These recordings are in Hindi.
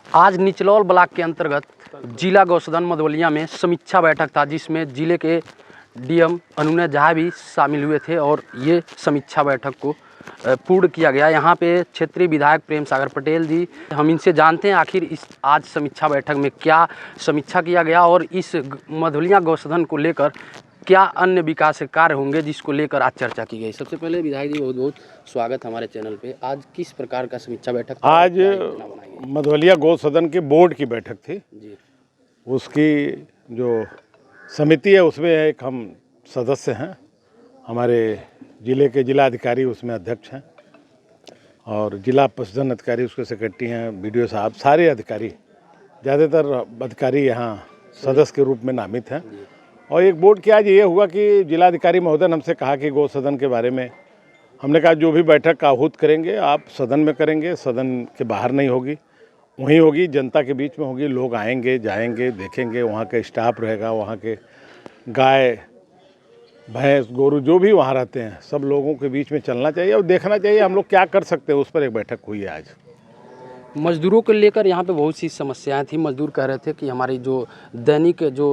आज निचलौल ब्लॉक के अंतर्गत जिला गौसदन मधवलिया में समीक्षा बैठक था, जिसमें जिले के डीएम अनुनय झा भी शामिल हुए थे और ये समीक्षा बैठक को पूर्ण किया गया। यहाँ पे क्षेत्रीय विधायक प्रेम सागर पटेल जी, हम इनसे जानते हैं आखिर इस आज समीक्षा बैठक में क्या समीक्षा किया गया और इस मधवलिया गौसदन को लेकर क्या अन्य विकास कार्य होंगे जिसको लेकर आज चर्चा की गई। सबसे पहले विधायक जी बहुत बहुत स्वागत हमारे चैनल पे। आज किस प्रकार का समीक्षा बैठक था? आज मधवलिया गौसदन के बोर्ड की बैठक थी जी। उसकी जो समिति है उसमें एक हम सदस्य हैं, हमारे ज़िले के जिला अधिकारी उसमें अध्यक्ष हैं और जिला पशुधन अधिकारी उसके सेक्रेटरी हैं, बीडीओ साहब, सारे अधिकारी, ज़्यादातर अधिकारी यहाँ सदस्य के रूप में नामित हैं। और एक बोर्ड की आज ये हुआ कि जिलाधिकारी महोदय ने हमसे कहा कि गौ सदन के बारे में, हमने कहा जो भी बैठक आहूत करेंगे आप सदन में करेंगे, सदन के बाहर नहीं होगी, वहीं होगी, जनता के बीच में होगी। लोग आएंगे जाएंगे देखेंगे, वहाँ के स्टाफ रहेगा, वहाँ के गाय भैंस गोरू जो भी वहाँ रहते हैं सब लोगों के बीच में चलना चाहिए और देखना चाहिए हम लोग क्या कर सकते हैं। उस पर एक बैठक हुई है आज। मजदूरों को लेकर यहाँ पे बहुत सी समस्याएं थी। मजदूर कह रहे थे कि हमारी जो दैनिक जो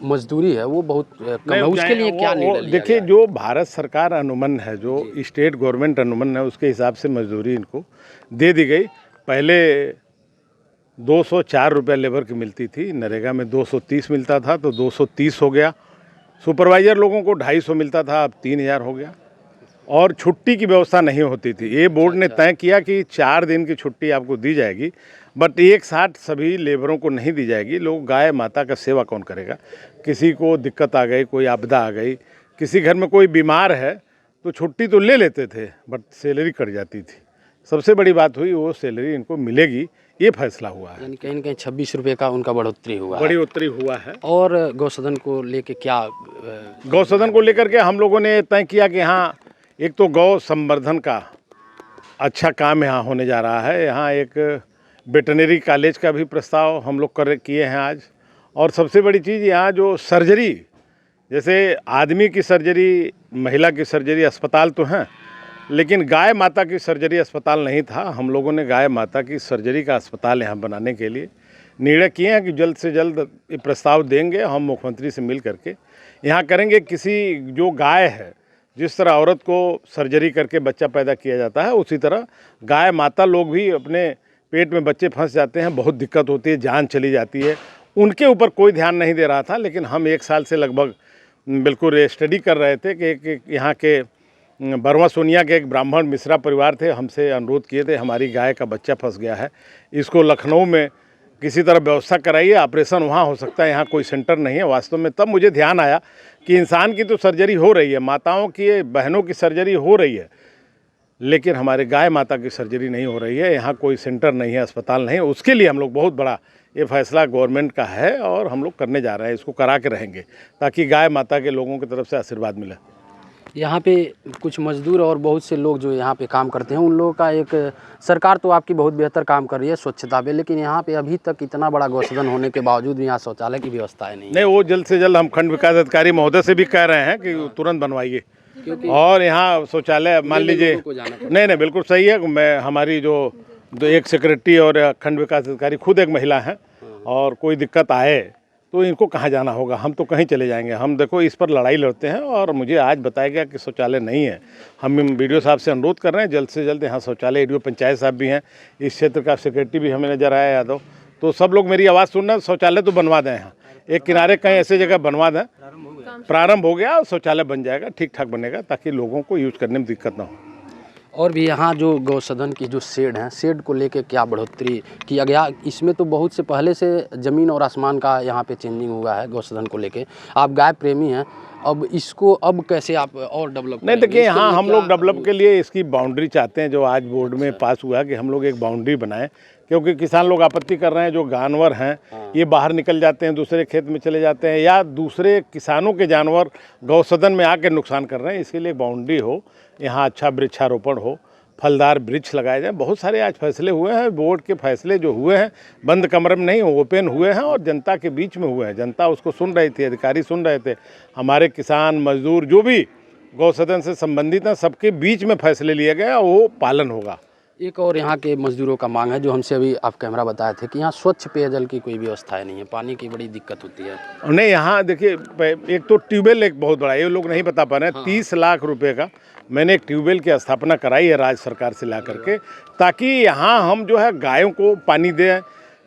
मजदूरी है वो बहुत कम है, उसके लिए क्या निर्णय लिया? देखिए, जो भारत सरकार अनुमन है, जो स्टेट गवर्नमेंट अनुमन है, उसके हिसाब से मजदूरी इनको दे दी गई। पहले 204 रुपये लेबर की मिलती थी, नरेगा में 230 मिलता था तो 230 हो गया। सुपरवाइज़र लोगों को 250 मिलता था, अब 3000 हो गया। और छुट्टी की व्यवस्था नहीं होती थी। ये बोर्ड ने तय किया कि 4 दिन की छुट्टी आपको दी जाएगी, बट एक साथ सभी लेबरों को नहीं दी जाएगी। लोग गाय माता का सेवा कौन करेगा? किसी को दिक्कत आ गई, कोई आपदा आ गई, किसी घर में कोई बीमार है तो छुट्टी तो ले लेते थे बट सैलरी कट जाती थी। सबसे बड़ी बात हुई वो सैलरी इनको मिलेगी, ये फैसला हुआ है। यानी कहीं न कहीं 26 रुपये का उनका बढ़ोतरी हुआ है। और गौसदन को लेके क्या गौसदन को लेकर के हम लोगों ने तय किया कि हाँ, एक तो गौ संवर्धन का अच्छा काम यहाँ होने जा रहा है। यहाँ एक वेटरनरी कॉलेज का भी प्रस्ताव हम लोग किए हैं आज। और सबसे बड़ी चीज़, यहाँ जो सर्जरी, जैसे आदमी की सर्जरी, महिला की सर्जरी अस्पताल तो हैं, लेकिन गाय माता की सर्जरी अस्पताल नहीं था। हम लोगों ने गाय माता की सर्जरी का अस्पताल यहाँ बनाने के लिए निर्णय किए हैं कि जल्द से जल्द ये प्रस्ताव देंगे। हम मुख्यमंत्री से मिल करके यहाँ करेंगे। किसी जो गाय है, जिस तरह औरत को सर्जरी करके बच्चा पैदा किया जाता है, उसी तरह गाय माता लोग भी अपने पेट में बच्चे फंस जाते हैं, बहुत दिक्कत होती है, जान चली जाती है। उनके ऊपर कोई ध्यान नहीं दे रहा था, लेकिन हम 1 साल से लगभग बिल्कुल स्टडी कर रहे थे कि यहाँ के बरवा सोनिया के एक ब्राह्मण मिश्रा परिवार थे, हमसे अनुरोध किए थे हमारी गाय का बच्चा फंस गया है, इसको लखनऊ में किसी तरह व्यवस्था कराइए, ऑपरेशन वहाँ हो सकता है, यहाँ कोई सेंटर नहीं है वास्तव में। तब मुझे ध्यान आया कि इंसान की तो सर्जरी हो रही है, माताओं की, बहनों की सर्जरी हो रही है, लेकिन हमारे गाय माता की सर्जरी नहीं हो रही है। यहाँ कोई सेंटर नहीं है, अस्पताल नहीं है। उसके लिए हम लोग बहुत बड़ा ये फैसला गवर्नमेंट का है और हम लोग करने जा रहे हैं, इसको करा के रहेंगे ताकि गाय माता के लोगों की तरफ से आशीर्वाद मिले। यहाँ पे कुछ मजदूर और बहुत से लोग जो यहाँ पे काम करते हैं, उन लोगों का एक, सरकार तो आपकी बहुत बेहतर काम कर रही है स्वच्छता पे, लेकिन यहाँ पे अभी तक इतना बड़ा गौसदन होने के बावजूद भी यहाँ शौचालय की व्यवस्था है नहीं। वो जल्द से जल्द हम खंड विकास अधिकारी महोदय से भी कह रहे हैं कि तुरंत बनवाइए और यहाँ शौचालय मान लीजिए। नहीं, बिल्कुल सही है। मैं हमारी जो एक सेक्रेटरी और खंड विकास अधिकारी खुद एक महिला हैं, और कोई दिक्कत आए तो इनको कहाँ जाना होगा? हम तो कहीं चले जाएंगे। हम देखो इस पर लड़ाई लड़ते हैं और मुझे आज बताया गया कि शौचालय नहीं है। हम बीडीओ साहब से अनुरोध कर रहे हैं जल्द से जल्द यहाँ शौचालय। एडीओ पंचायत साहब भी हैं, इस क्षेत्र का सेक्रेटरी भी हमें नजर आया यादव, तो सब लोग मेरी आवाज़ सुन रहे हैं। शौचालय तो बनवा दें, यहाँ एक किनारे कहीं ऐसी जगह बनवा दें। प्रारंभ हो गया, शौचालय बन जाएगा, ठीक ठाक बनेगा ताकि लोगों को यूज़ करने में दिक्कत ना हो। और भी यहाँ जो गौसदन की जो शेड है, शेड को लेके क्या बढ़ोतरी किया गया? इसमें तो बहुत से पहले से ज़मीन और आसमान का यहाँ पे चेंजिंग हुआ है गौसदन को लेके। आप गाय प्रेमी हैं, अब इसको अब कैसे आप और डेवलप? नहीं, देखिए, यहाँ हम लोग डेवलप के लिए इसकी बाउंड्री चाहते हैं, जो आज बोर्ड में पास हुआ है कि हम लोग एक बाउंड्री बनाएं, क्योंकि किसान लोग आपत्ति कर रहे हैं, जो जानवर हैं ये बाहर निकल जाते हैं, दूसरे खेत में चले जाते हैं, या दूसरे किसानों के जानवर गौसदन में आके नुकसान कर रहे हैं। इसके लिए बाउंड्री हो, यहाँ अच्छा वृक्षारोपण हो, फलदार वृक्ष लगाए जाए। बहुत सारे आज फैसले हुए हैं, बोर्ड के फैसले जो हुए हैं बंद कमरे में नहीं, ओपन हुए हैं और जनता के बीच में हुए हैं। जनता उसको सुन रही थी, अधिकारी सुन रहे थे, हमारे किसान मजदूर जो भी गौसदन से संबंधित हैं, सबके बीच में फैसले लिए गए और वो पालन होगा। एक और यहाँ के मजदूरों का मांग है, जो हमसे अभी आप कैमरा बताए थे कि यहाँ स्वच्छ पेयजल की कोई व्यवस्था नहीं है, पानी की बड़ी दिक्कत होती है। नहीं, यहाँ देखिए एक तो ट्यूबवेल एक बहुत बड़ा, ये लोग नहीं बता पा रहे हैं। 30 लाख रुपए का मैंने एक ट्यूबवेल की स्थापना कराई है राज्य सरकार से ला करके, ताकि यहाँ हम जो है गायों को पानी दें,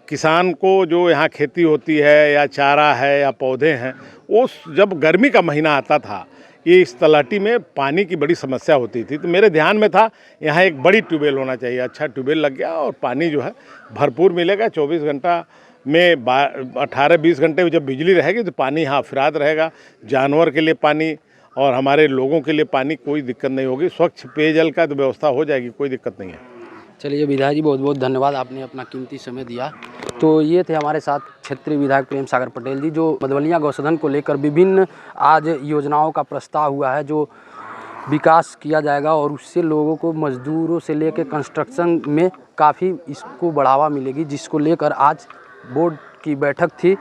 किसान को जो यहाँ खेती होती है या चारा है या पौधे हैं, वो जब गर्मी का महीना आता था, ये इस तलाटी में पानी की बड़ी समस्या होती थी। तो मेरे ध्यान में था यहाँ एक बड़ी ट्यूबवेल होना चाहिए। अच्छा ट्यूबवेल लग गया और पानी जो है भरपूर मिलेगा। 24 घंटा में 18-20 घंटे में जब बिजली रहेगी तो पानी यहाँ अफराद रहेगा। जानवर के लिए पानी और हमारे लोगों के लिए पानी, कोई दिक्कत नहीं होगी। स्वच्छ पेयजल का तो व्यवस्था हो जाएगी, कोई दिक्कत नहीं है। चलिए विधायक जी, बहुत बहुत धन्यवाद, आपने अपना कीमती समय दिया। तो ये थे हमारे साथ क्षेत्रीय विधायक प्रेम सागर पटेल जी, जो मधवलिया गौसदन को लेकर विभिन्न आज योजनाओं का प्रस्ताव हुआ है, जो विकास किया जाएगा और उससे लोगों को मजदूरों से लेकर कंस्ट्रक्शन में काफ़ी इसको बढ़ावा मिलेगी, जिसको लेकर आज बोर्ड की बैठक थी।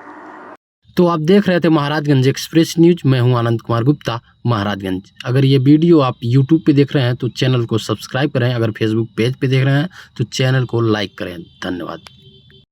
तो आप देख रहे थे महाराजगंज एक्सप्रेस न्यूज। मैं हूं आनंद कुमार गुप्ता, महाराजगंज। अगर ये वीडियो आप यूट्यूब पे देख रहे हैं तो चैनल को सब्सक्राइब करें, अगर फेसबुक पेज पे देख रहे हैं तो चैनल को लाइक करें। धन्यवाद।